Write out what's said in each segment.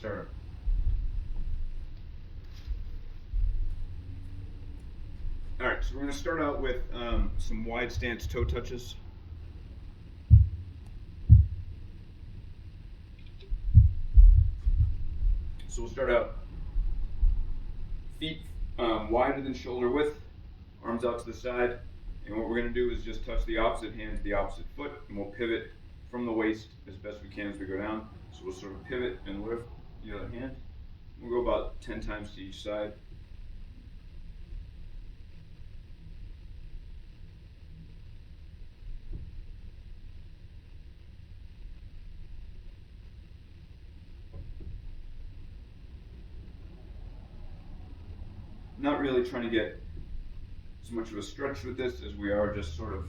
start. All right, so we're going to start out with some wide stance toe touches. So we'll start out feet wider than shoulder width, arms out to the side, and what we're going to do is just touch the opposite hand to the opposite foot, and we'll pivot from the waist as best we can as we go down. So we'll sort of pivot and lift the other hand. We'll go about 10 times to each side. Not really trying to get as much of a stretch with this as we are just sort of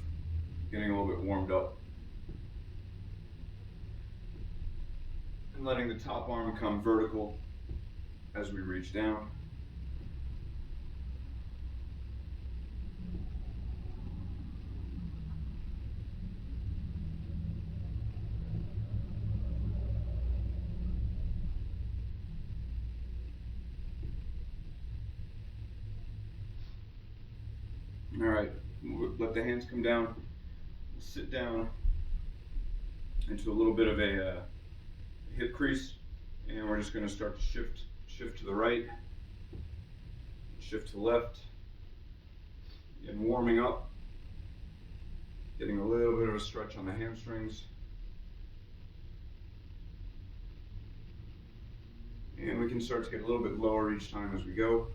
getting a little bit warmed up. And letting the top arm come vertical as we reach down. All right, let the hands come down, sit down into a little bit of a hip crease, and we're just going to start to shift to the right, shift to the left, and warming up, getting a little bit of a stretch on the hamstrings. And we can start to get a little bit lower each time as we go.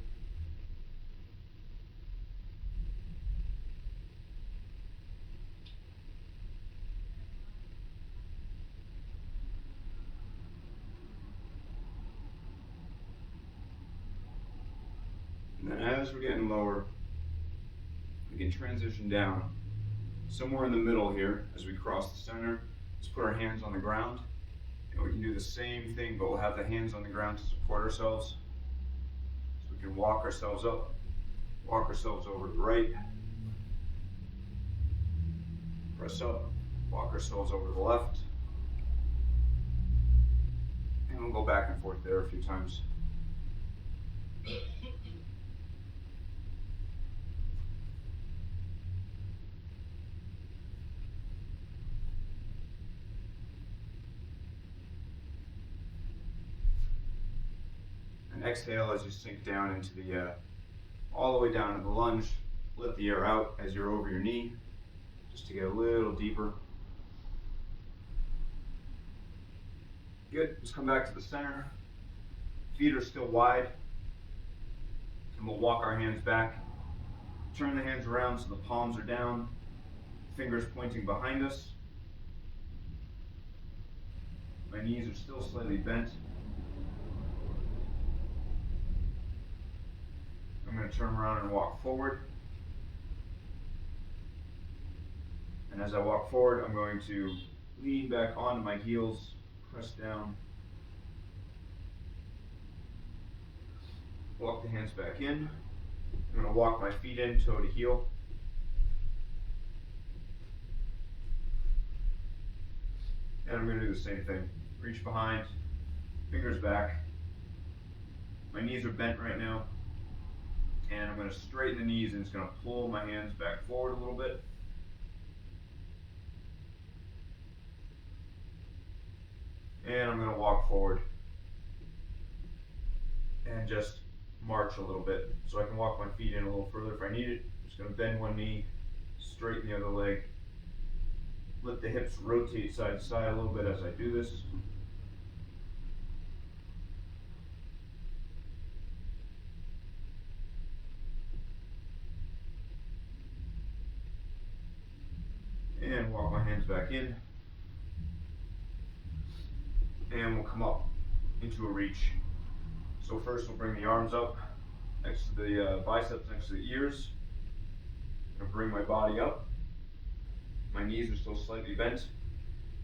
And then as we're getting lower, we can transition down somewhere in the middle here as we cross the center. Let's put our hands on the ground, and we can do the same thing, but we'll have the hands on the ground to support ourselves. So we can walk ourselves up, walk ourselves over to the right, press up, walk ourselves over to the left, and we'll go back and forth there a few times. And exhale as you sink down into the, all the way down to the lunge. Let the air out as you're over your knee, just to get a little deeper. Good, let's come back to the center. Feet are still wide. And we'll walk our hands back. Turn the hands around so the palms are down, fingers pointing behind us. My knees are still slightly bent. I'm going to turn around and walk forward. And as I walk forward, I'm going to lean back onto my heels, press down. Walk the hands back in. I'm going to walk my feet in, toe to heel. And I'm going to do the same thing. Reach behind, fingers back. My knees are bent right now. And I'm going to straighten the knees, and it's going to pull my hands back forward a little bit. And I'm going to walk forward and just march a little bit so I can walk my feet in a little further if I need it. I'm just going to bend one knee, straighten the other leg. Let the hips rotate side to side a little bit as I do this. And walk my hands back in. And we'll come up into a reach. So first we'll bring the arms up next to the biceps, next to the ears. I'm going to bring my body up. My knees are still slightly bent.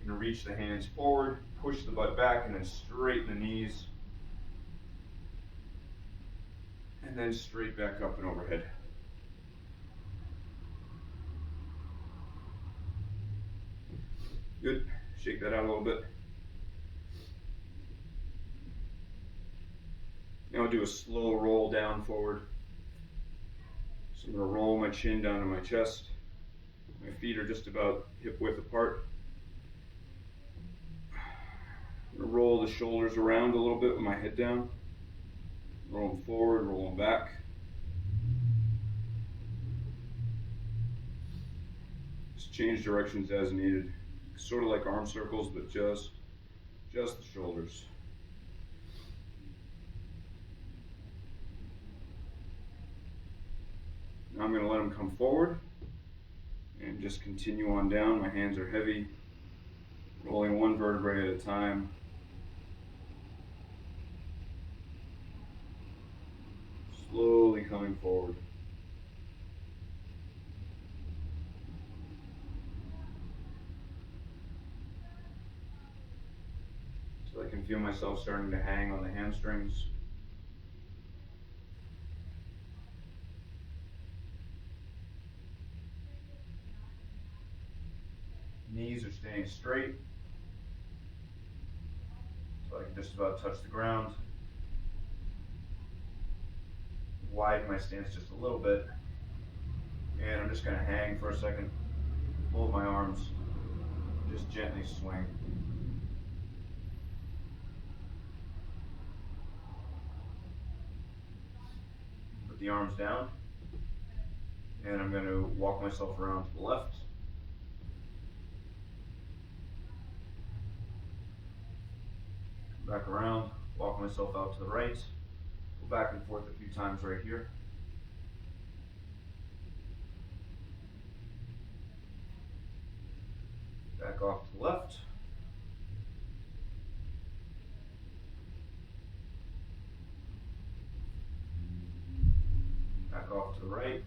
I'm going to reach the hands forward, push the butt back, and then straighten the knees. And then straight back up and overhead. Good. Shake that out a little bit. And I'll do a slow roll down forward. So I'm going to roll my chin down to my chest. My feet are just about hip width apart. I'm going to roll the shoulders around a little bit with my head down. Roll them forward, roll them back. Just change directions as needed. Sort of like arm circles, but just the shoulders. Now I'm going to let them come forward and just continue on down. My hands are heavy, rolling one vertebrae at a time. Slowly coming forward. So I can feel myself starting to hang on the hamstrings. Knees are staying straight, so I can just about touch the ground. Widen my stance just a little bit, and I'm just going to hang for a second, fold my arms, just gently swing. Put the arms down, and I'm going to walk myself around to the left. Back around, walk myself out to the right, go back and forth a few times right here. Back off to the left. Back off to the right.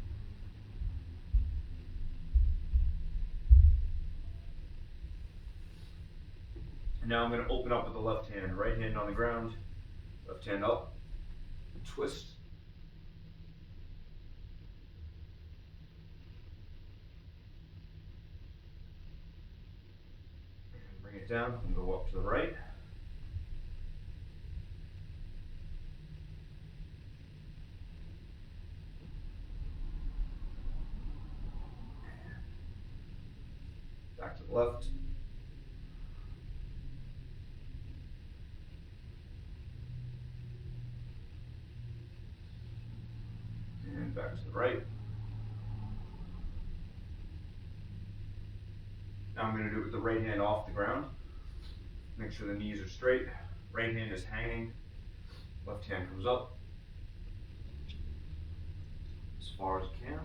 And now I'm going to open up with the left hand. Right hand on the ground, left hand up, twist. And bring it down and go up to the right. Back to the left. And back to the right. Now I'm going to do it with the right hand off the ground. Make sure the knees are straight. Right hand is hanging. Left hand comes up as far as it can.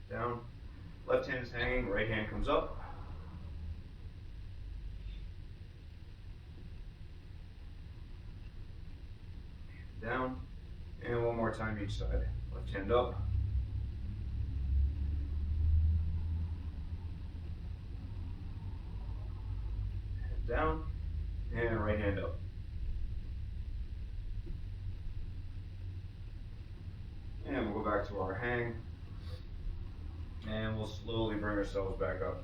Down. Left hand is hanging. Right hand comes up. Down. And one more time each side. Left hand up. Head down. And right hand up. And we'll go back to our hang. And we'll slowly bring ourselves back up.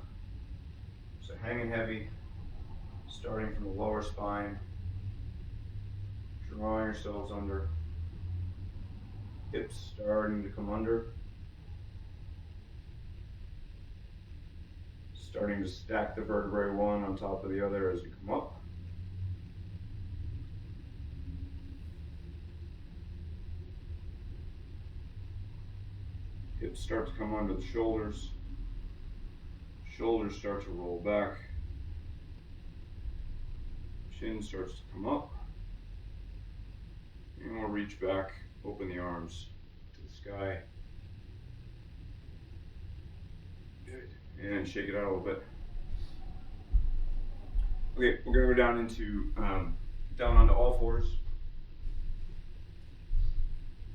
So hanging heavy, starting from the lower spine, drawing yourselves under. Hips starting to come under. Starting to stack the vertebrae one on top of the other as you come up. Hips start to come under the shoulders. Shoulders start to roll back. Chin starts to come up. And we'll reach back, open the arms to the sky. Good. And shake it out a little bit. Okay, we're gonna go down into down onto all fours.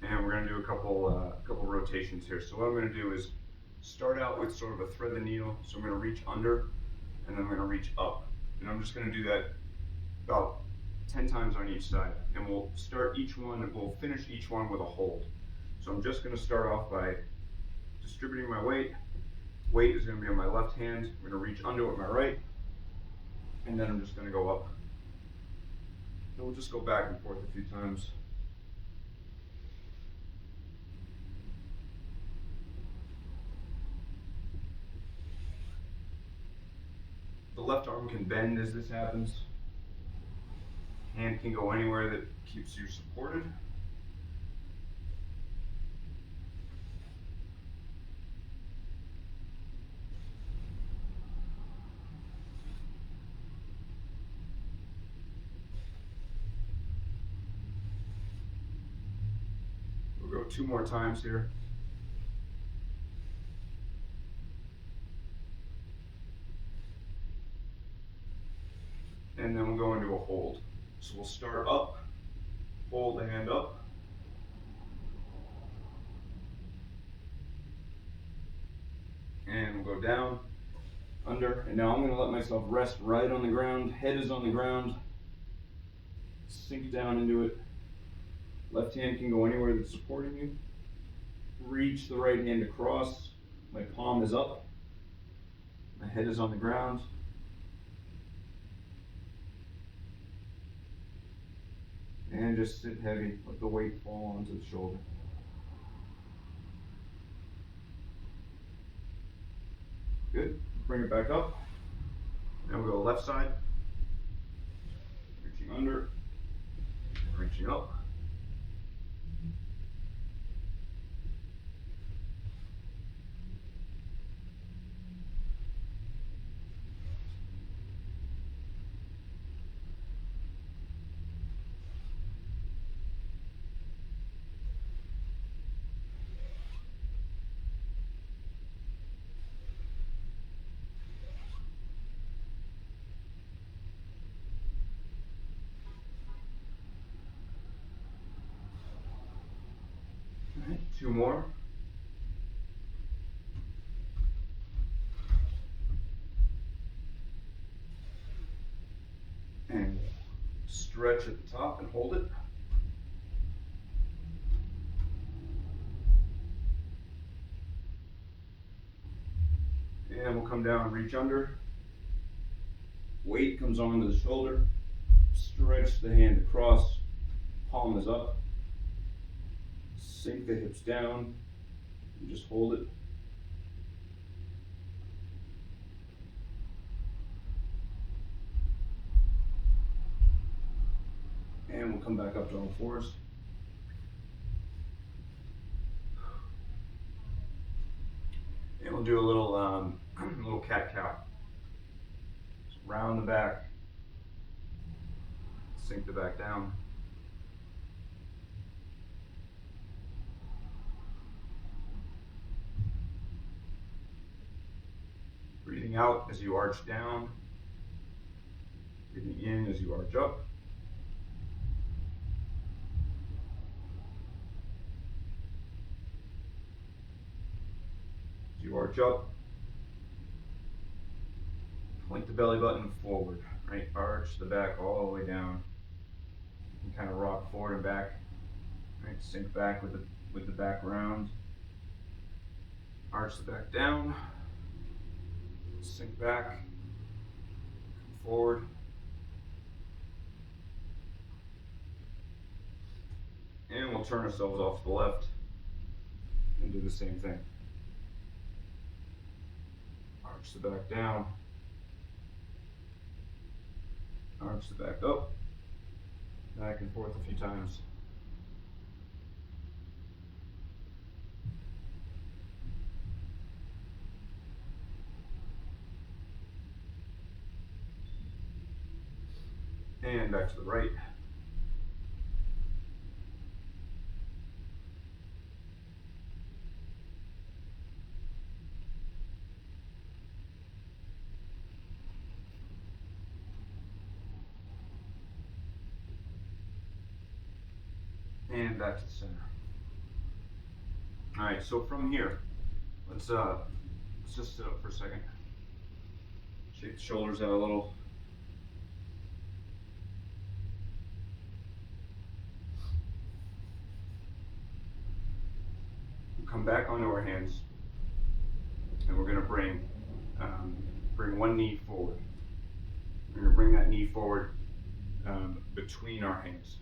And we're going to do a couple rotations here. So what I'm going to do is start out with sort of a thread the needle. So I'm going to reach under, and then I'm going to reach up. And I'm just going to do that about 10 times on each side. And we'll start each one, and we'll finish each one with a hold. So I'm just going to start off by distributing my weight. Weight is going to be on my left hand. I'm going to reach under with my right. And then I'm just going to go up. we'll just go back and forth a few times. The left arm can bend as this happens. Hand can go anywhere that keeps you supported. We'll go 2 more times here. And then we'll go into a hold. So we'll start up, hold the hand up. And we'll go down, under, and now I'm gonna let myself rest right on the ground. Head is on the ground. Sink down into it. Left hand can go anywhere that's supporting you. Reach the right hand across. My palm is up. My head is on the ground. And just sit heavy, let the weight fall onto the shoulder. Good, bring it back up. Now we'll go left side. Reaching under, reaching up. All right, 2 more. And stretch at the top and hold it. And we'll come down and reach under. Weight comes onto the shoulder. Stretch the hand across. Palm is up. Sink the hips down. And just hold it. And we'll come back up to all fours. And we'll do a little cat-cow. Just round the back. Sink the back down. Breathing out as you arch down. Breathing in as you arch up. As you arch up, point the belly button forward, right? Arch the back all the way down. And kind of rock forward and back, right? Sink back with the back round. Arch the back down. Sink back, come forward. And we'll turn ourselves off to the left and do the same thing. Arch the back down. Arch the back up. Back and forth a few times. And back to the right. And back to the center. All right, so from here, let's just sit up for a second. Shake the shoulders out a little. Come back onto our hands, and we're going to bring one knee forward. We're going to bring that knee forward between our hands.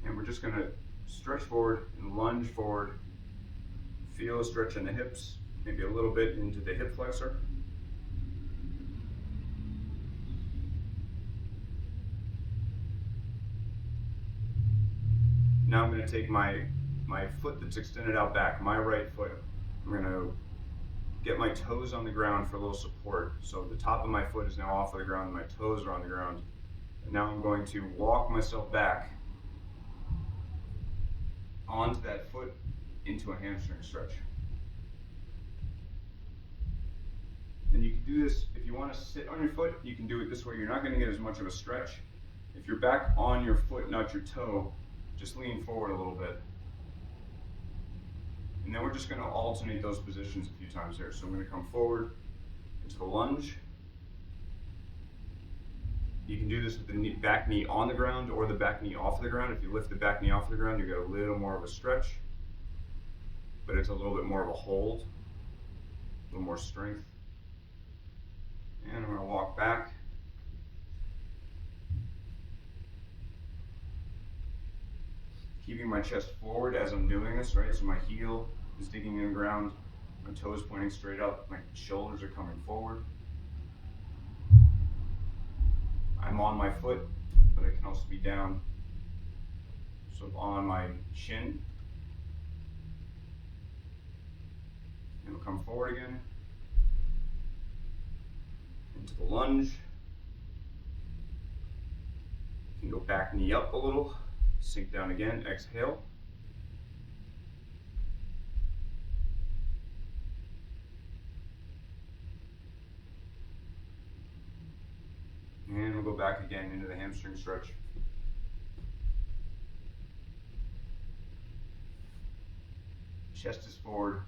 And we're just gonna stretch forward and lunge forward. Feel a stretch in the hips, maybe a little bit into the hip flexor. Now I'm gonna take my foot that's extended out back, my right foot. I'm gonna get my toes on the ground for a little support. So the top of my foot is now off of the ground, my toes are on the ground. And now I'm going to walk myself back onto that foot into a hamstring stretch. And you can do this, if you want to sit on your foot, you can do it this way. You're not going to get as much of a stretch. If you're back on your foot, not your toe, just lean forward a little bit. And then we're just going to alternate those positions a few times here. So I'm going to come forward into the lunge. You can do this with the back knee on the ground or the back knee off the ground. If you lift the back knee off the ground, you get a little more of a stretch, but it's a little bit more of a hold, a little more strength. And I'm going to walk back. Keeping my chest forward as I'm doing this, right? So my heel is digging in the ground, my toes pointing straight up, my shoulders are coming forward. I'm on my foot, but I can also be down, so on my shin. And we'll come forward again, into the lunge. You can go back knee up a little, sink down again, exhale. And we'll go back again into the hamstring stretch. Chest is forward,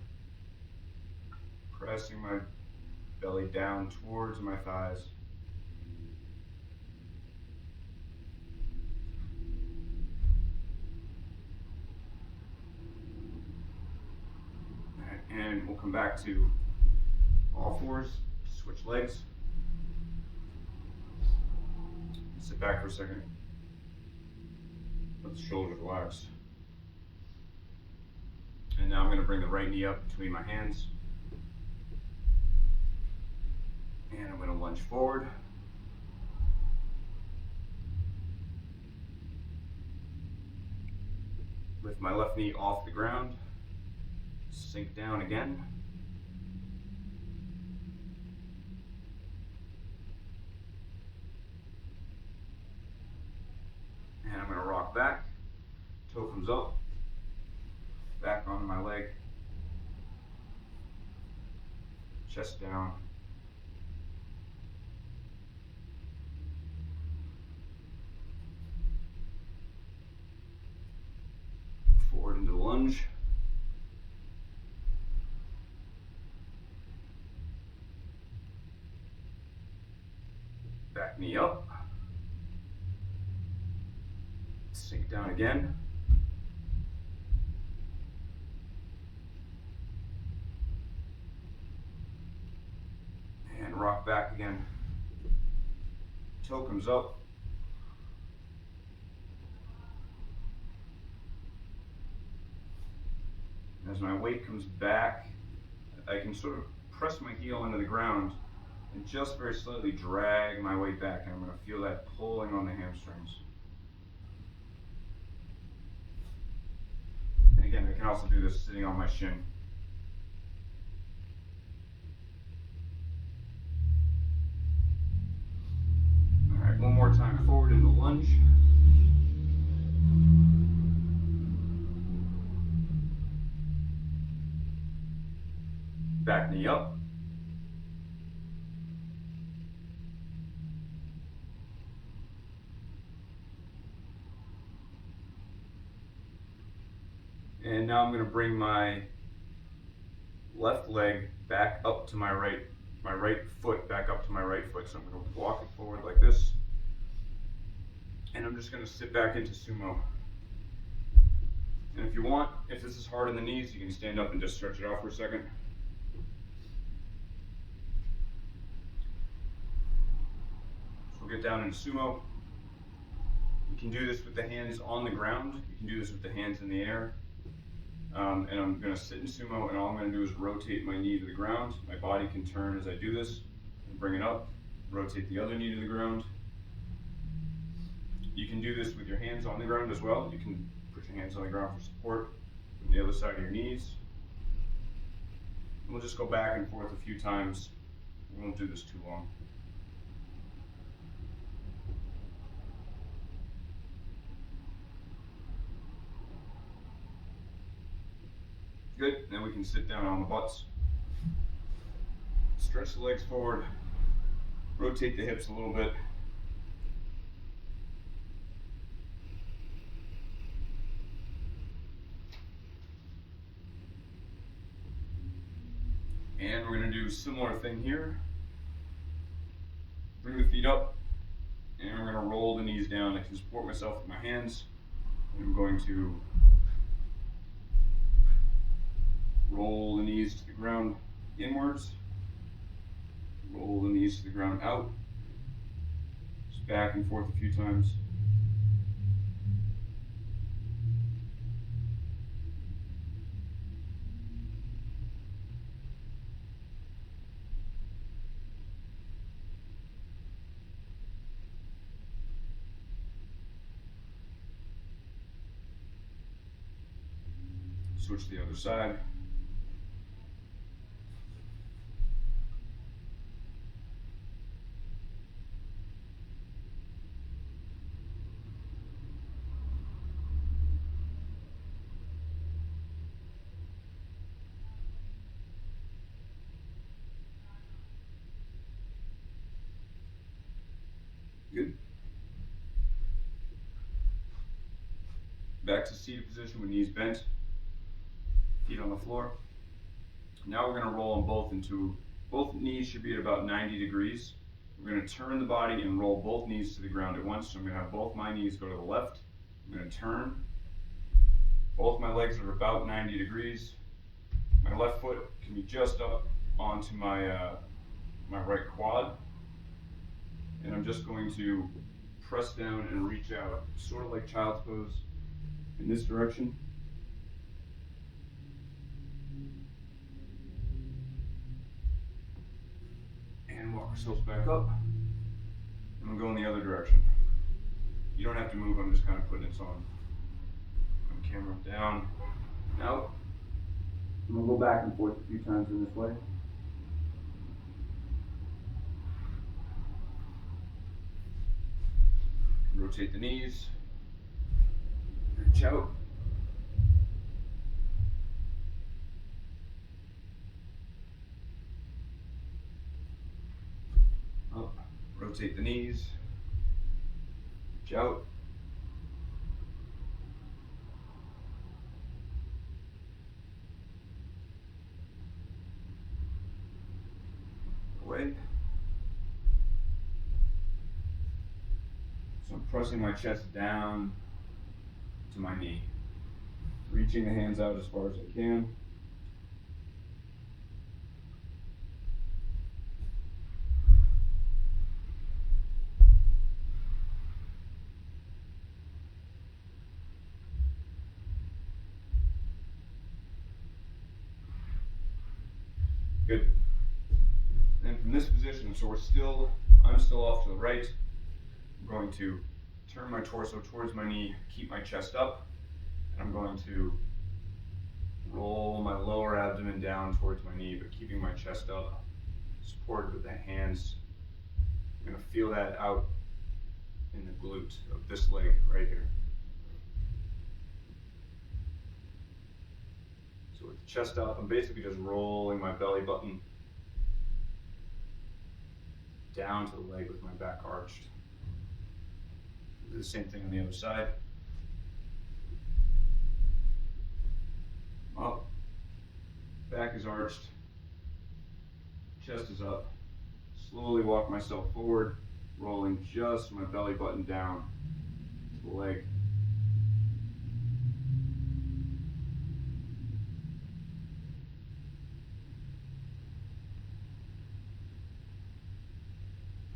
pressing my belly down towards my thighs. All right, and we'll come back to all fours, switch legs. Sit back for a second. Let the shoulders relax. And now I'm going to bring the right knee up between my hands. And I'm going to lunge forward. Lift my left knee off the ground. Sink down again. And I'm going to rock back. Toe comes up. Back onto my leg. Chest down. Forward into the lunge. Back knee up. Sink down again. And rock back again. Toe comes up. As my weight comes back, I can sort of press my heel into the ground and just very slightly drag my weight back, and I'm going to feel that pulling on the hamstrings. And again, I can also do this sitting on my shin. All right, one more time, forward into lunge. Back knee up. And now I'm going to bring my left leg back up to my right foot back up to my right foot. So I'm going to walk it forward like this. And I'm just going to sit back into sumo. And if you want, if this is hard on the knees, you can stand up and just stretch it out for a second. So we'll get down in sumo. You can do this with the hands on the ground. You can do this with the hands in the air. And I'm going to sit in sumo, and all I'm going to do is rotate my knee to the ground. My body can turn as I do this, and bring it up, rotate the other knee to the ground. You can do this with your hands on the ground as well. You can put your hands on the ground for support from the other side of your knees. And we'll just go back and forth a few times. We won't do this too long. Good, then we can sit down on the butts. Stretch the legs forward, rotate the hips a little bit. And we're going to do a similar thing here. Bring the feet up, and we're going to roll the knees down. I can support myself with my hands, and I'm going to roll the knees to the ground inwards, roll the knees to the ground out, just back and forth a few times. Switch to the other side. Good. Back to seated position with knees bent, feet on the floor. Now we're going to roll them both into, both knees should be at about 90 degrees. We're going to turn the body and roll both knees to the ground at once. So I'm going to have both my knees go to the left. I'm going to turn. Both my legs are about 90 degrees. My left foot can be just up onto my right quad. And I'm just going to press down and reach out, sort of like child's pose in this direction. And walk ourselves back up. And we'll go in the other direction. You don't have to move, I'm just kind of putting this on camera. Down, out. And we'll go back and forth a few times in this way. Rotate the knees, reach out. Up, rotate the knees, reach out. Away. So I'm pressing my chest down to my knee, reaching the hands out as far as I can. Good. And from this position, so I'm still off to the right. I'm going to turn my torso towards my knee, keep my chest up, and I'm going to roll my lower abdomen down towards my knee, but keeping my chest up, supported with the hands. I'm going to feel that out in the glute of this leg right here. So with the chest up, I'm basically just rolling my belly button down to the leg with my back arched. Do the same thing on the other side. Up, back is arched, chest is up. Slowly walk myself forward, rolling just my belly button down to the leg.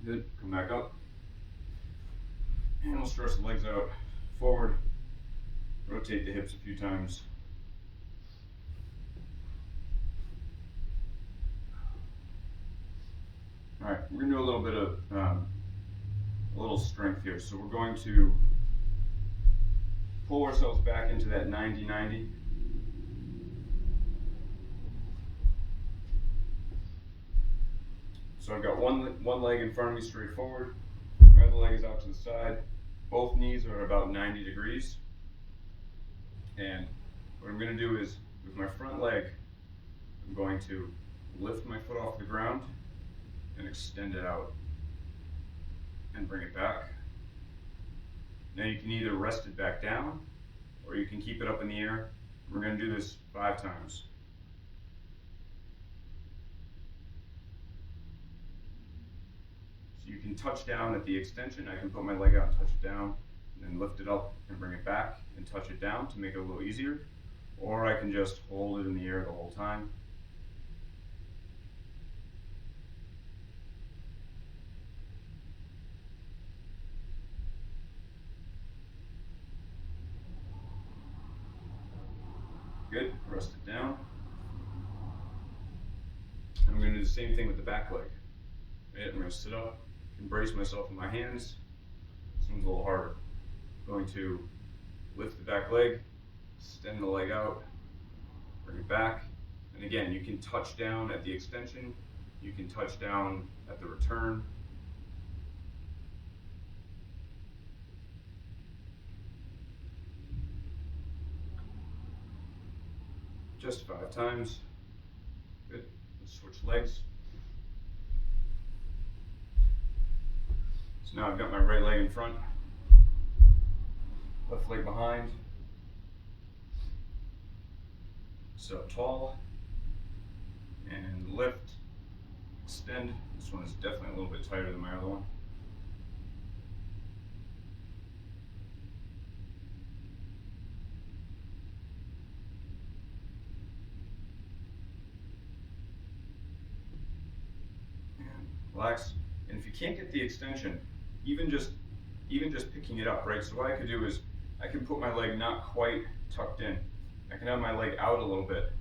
Good, come back up. we'll stretch the legs out forward, rotate the hips a few times. All right, we're gonna do a little bit of a little strength here. So we're going to pull ourselves back into that 90-90. So I've got one leg in front of me straight forward, my other leg is out to the side. Both knees are at about 90 degrees. And what I'm going to do is, with my front leg, I'm going to lift my foot off the ground and extend it out and bring it back. Now you can either rest it back down or you can keep it up in the air. We're going to do this 5 times. So you can touch down at the extension. I can put my leg out and touch it down, and then lift it up and bring it back and touch it down to make it a little easier. Or I can just hold it in the air the whole time. Good, rest it down. And I'm going to do the same thing with the back leg. Right, I'm going to sit up, embrace myself in my hands. This one's a little harder. I'm going to lift the back leg, extend the leg out, bring it back. And again, you can touch down at the extension, you can touch down at the return. Just 5 times. Good. Let's switch legs. So now I've got my right leg in front, left leg behind. Sit up tall and lift, extend. This one is definitely a little bit tighter than my other one. Relax. And if you can't get the extension, even just picking it up, right? So what I could do is I can put my leg not quite tucked in. I can have my leg out a little bit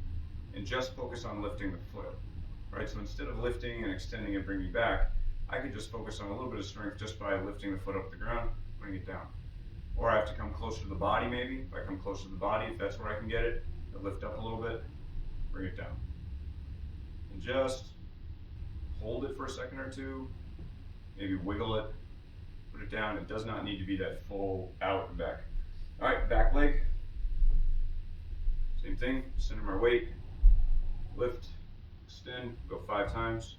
and just focus on lifting the foot, right? So instead of lifting and extending and bringing back, I could just focus on a little bit of strength just by lifting the foot up the ground, putting it down. Or I have to come closer to the body maybe. If I come closer to the body, if that's where I can get it, I'll lift up a little bit, bring it down. And just hold it for a second or two, maybe wiggle it, put it down. It does not need to be that full out and back. All right, back leg. Same thing, center my weight, lift, extend, go 5 times.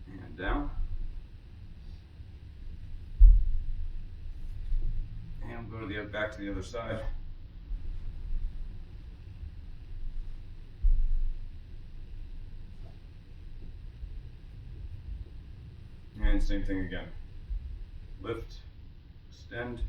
And down. And we'll go to back to the other side. And same thing again. Lift, extend.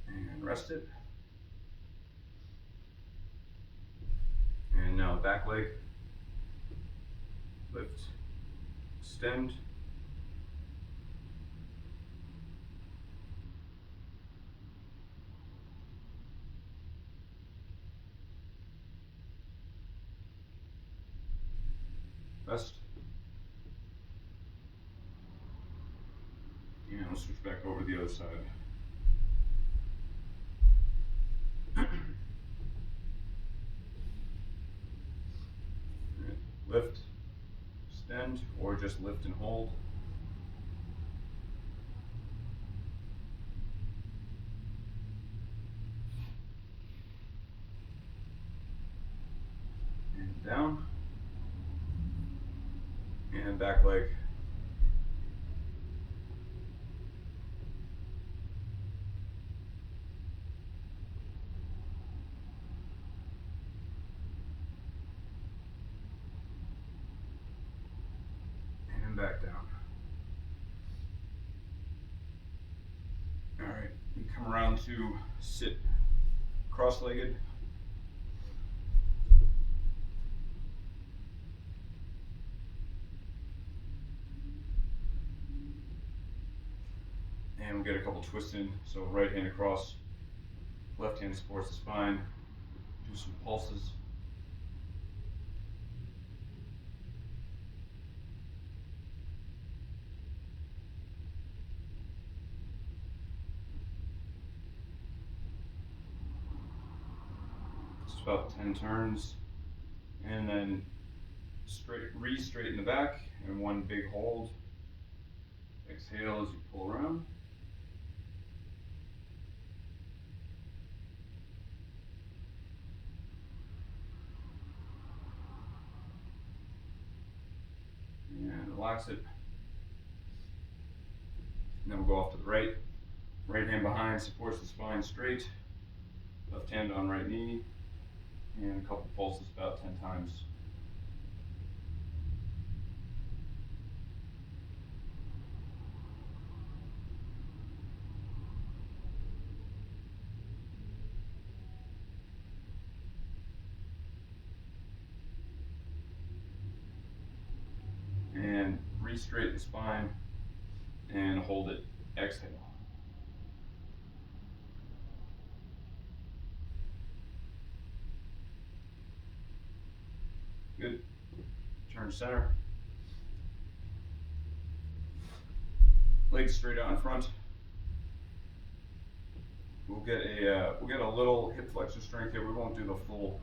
And rest it. And now back leg. Lift, extend. Rest. And we'll switch back over to the other side. Lift, extend, or just lift and hold. And down. And back leg. and back down. All right, we come around to sit cross-legged. And we get a couple twists in, so right hand across, left hand supports the spine, do some pulses. It's about 10 turns, and then re-straighten the back, and one big hold. Exhale as you pull around. And relax it. And then we'll go off to the right. Right hand behind supports the spine straight. Left hand on right knee. And a couple pulses about 10 times. And re-straighten the spine and hold it. Exhale. Good. Turn center. Legs straight out in front. We'll get a little hip flexor strength here. We won't do the full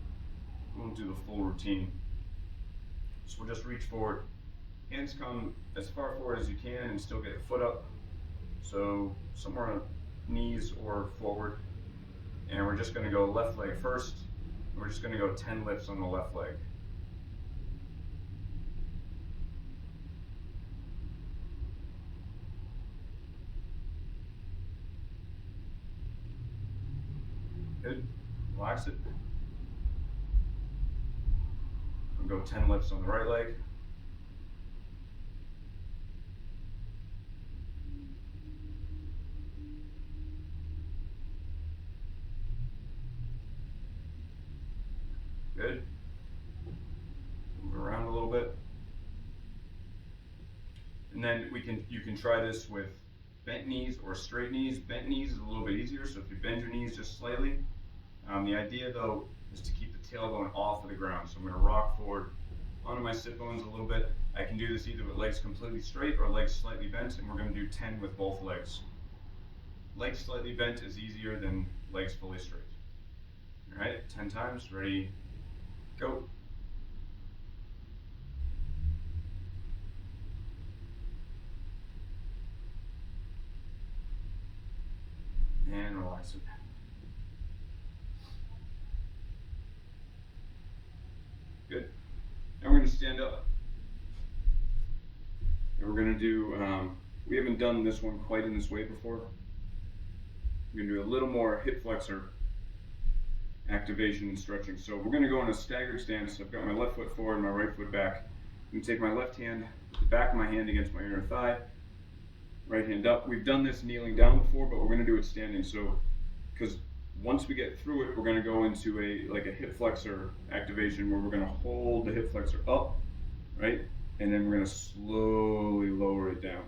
routine. So we'll just reach forward. Hands come as far forward as you can and still get the foot up. So somewhere on knees or forward. And we're just going to go left leg first. We're just going to go 10 lifts on the left leg. Good. Relax it. We'll go 10 lifts on the right leg. Good. Move around a little bit. And then you can try this with bent knees or straight knees. Bent knees is a little bit easier, so if you bend your knees just slightly. The idea though is to keep the tailbone off of the ground. So I'm going to rock forward onto my sit bones a little bit. I can do this either with legs completely straight or legs slightly bent, and we're going to do 10 with both legs. Legs slightly bent is easier than legs fully straight. All right, 10 times. Ready, go. And relax it. Good. Now we're going to stand up. And we're going to do, we haven't done this one quite in this way before. We're going to do a little more hip flexor activation and stretching. So we're going to go in a staggered stance. I've got my left foot forward and my right foot back. I'm going to take my left hand, the back of my hand against my inner thigh, right hand up. We've done this kneeling down before, but we're going to do it standing. So, because once we get through it, we're going to go into a hip flexor activation where we're going to hold the hip flexor up, right? And then we're going to slowly lower it down.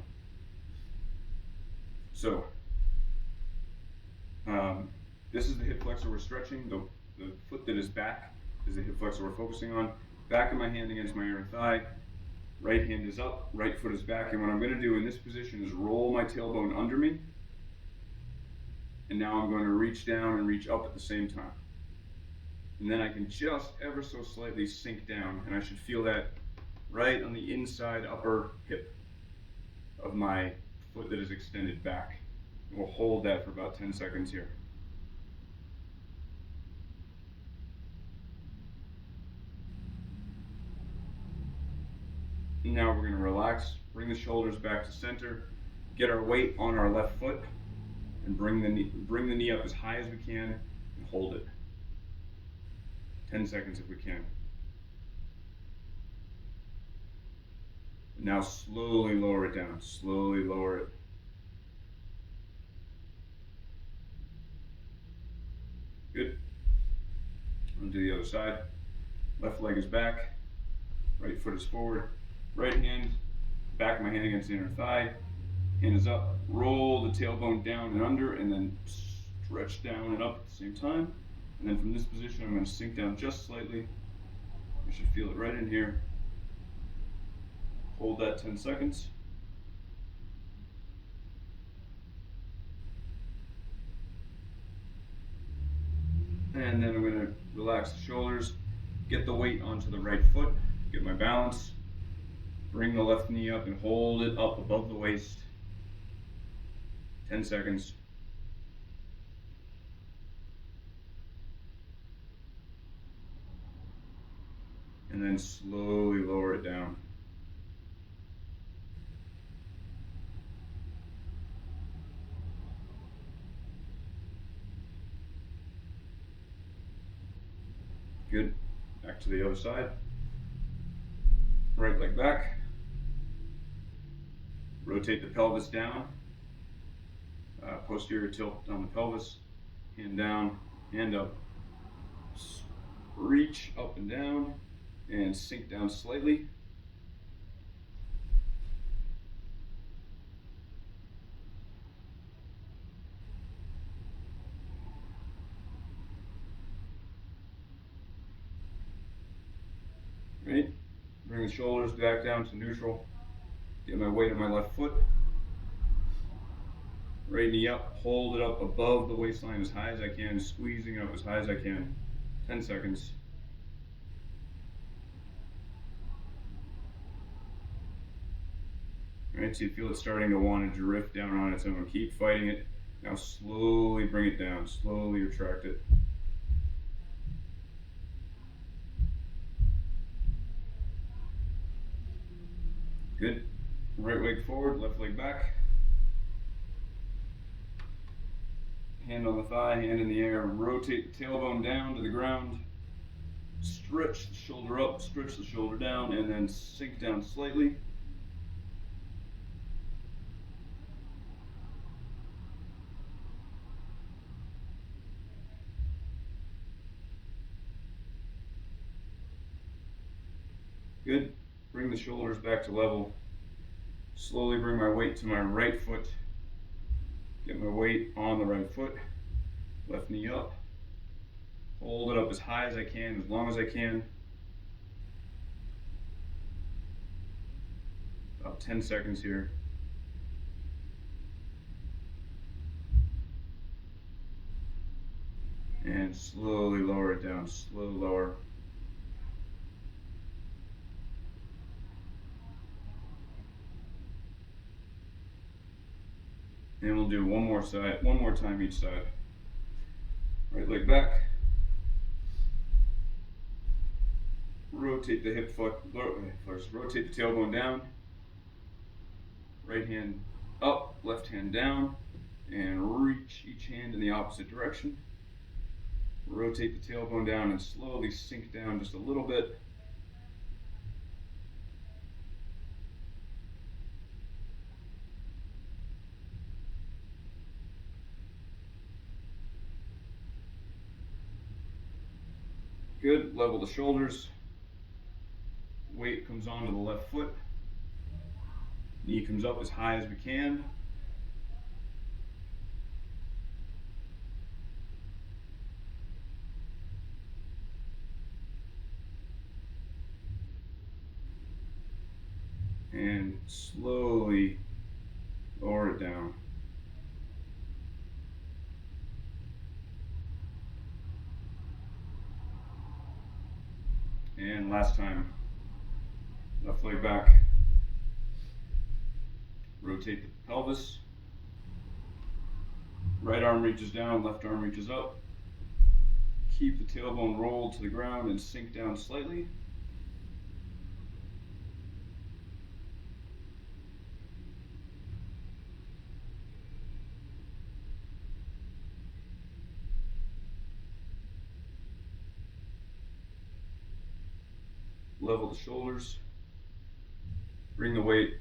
So, this is the hip flexor we're stretching. The foot that is back is the hip flexor we're focusing on. Back of my hand against my inner thigh. Right hand is up, right foot is back. And what I'm going to do in this position is roll my tailbone under me. And now I'm going to reach down and reach up at the same time. And then I can just ever so slightly sink down, and I should feel that right on the inside upper hip of my foot that is extended back. And we'll hold that for about 10 seconds here. Now we're going to relax, bring the shoulders back to center, get our weight on our left foot, and bring the knee up as high as we can and hold it. 10 seconds if we can. Now slowly lower it down, slowly lower it. Good. I'll do the other side. Left leg is back, right foot is forward. Right hand, back of my hand against the inner thigh. Hand is up, roll the tailbone down and under, and then stretch down and up at the same time. And then from this position, I'm going to sink down just slightly. You should feel it right in here. Hold that 10 seconds. And then I'm going to relax the shoulders, get the weight onto the right foot, get my balance, bring the left knee up and hold it up above the waist. 10 seconds. And then slowly lower it down. Good. Back to the other side. Right leg back. Rotate the pelvis down. Posterior tilt on the pelvis. Hand down, hand up. Reach up and down and sink down slightly. Right? Bring the shoulders back down to neutral. Get my weight on my left foot. Right knee up, hold it up above the waistline as high as I can, squeezing it up as high as I can. 10 seconds. Right, so you feel it starting to want to drift down on its own. Keep fighting it. Now slowly bring it down, slowly retract it. Good. Right leg forward, left leg back. Hand on the thigh, hand in the air. Rotate the tailbone down to the ground. Stretch the shoulder up, stretch the shoulder down, and then sink down slightly. Good. Bring the shoulders back to level. Slowly bring my weight to my right foot. Get my weight on the right foot. Left knee up. Hold it up as high as I can, as long as I can. About 10 seconds here. And slowly lower it down, slow lower. And we'll do one more time each side. Right leg back. Rotate the hip foot, rotate the tailbone down. Right hand up, left hand down, and reach each hand in the opposite direction. Rotate the tailbone down and slowly sink down just a little bit. Good, level the shoulders. Weight comes onto the left foot. Knee comes up as high as we can. And slowly lower it down. And last time, left leg back. Rotate the pelvis. Right arm reaches down, left arm reaches up. Keep the tailbone rolled to the ground and sink down slightly. Level the shoulders. Bring the weight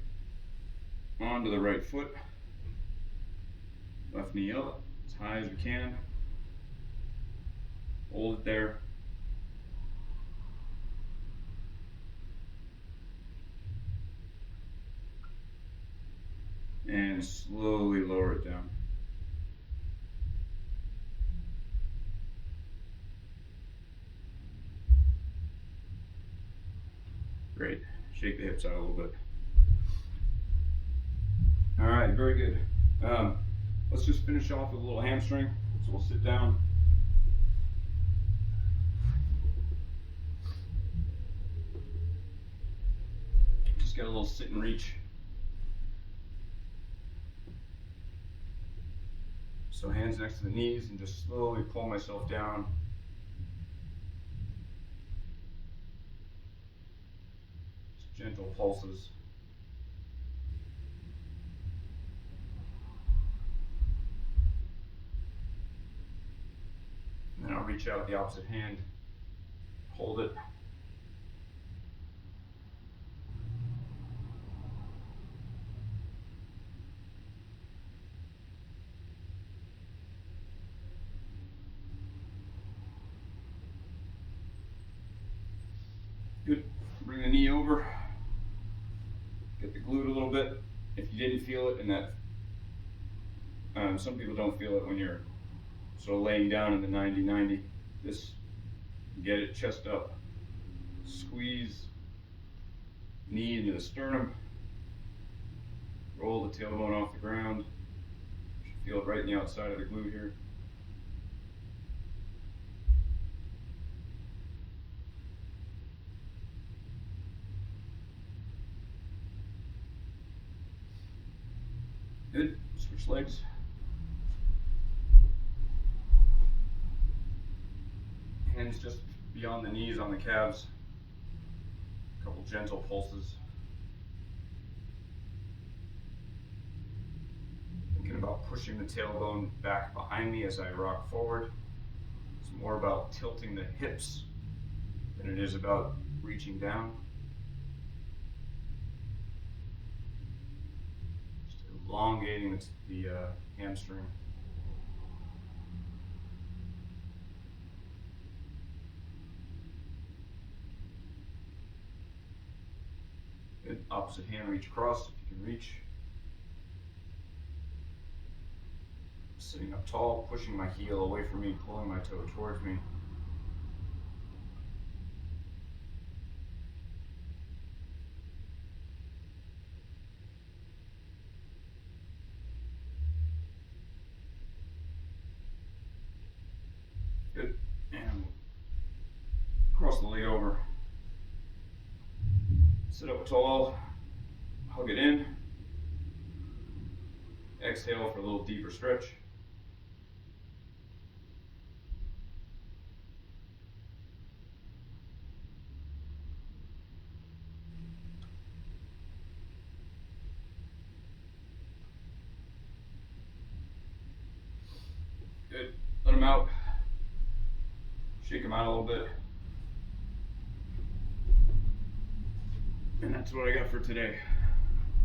onto the right foot. Left knee up as high as we can. Hold it there. And slowly lower it down. Great. Shake the hips out a little bit. All right, very good. Let's just finish off with a little hamstring. So we'll sit down. Just get a little sit and reach. So hands next to the knees and just slowly pull myself down. Just gentle pulses. And then I'll reach out the opposite hand, hold it. Good. Bring the knee over. Get the glute a little bit. If you didn't feel it in that, some people don't feel it when you're sort of laying down in the 90-90. This, get it chest up. Squeeze knee into the sternum. Roll the tailbone off the ground. You should feel it right in the outside of the glute here. Good. Switch legs. Hands just beyond the knees on the calves. A couple gentle pulses. Thinking about pushing the tailbone back behind me as I rock forward. It's more about tilting the hips than it is about reaching down. Just elongating the hamstring. Good. Opposite hand, reach across if you can reach. Sitting up tall, pushing my heel away from me, pulling my toe towards me. Good. And cross the leg over. Sit up tall, hug it in. Exhale for a little deeper stretch. Good. Let them out. Shake them out a little bit. And that's what I got for today.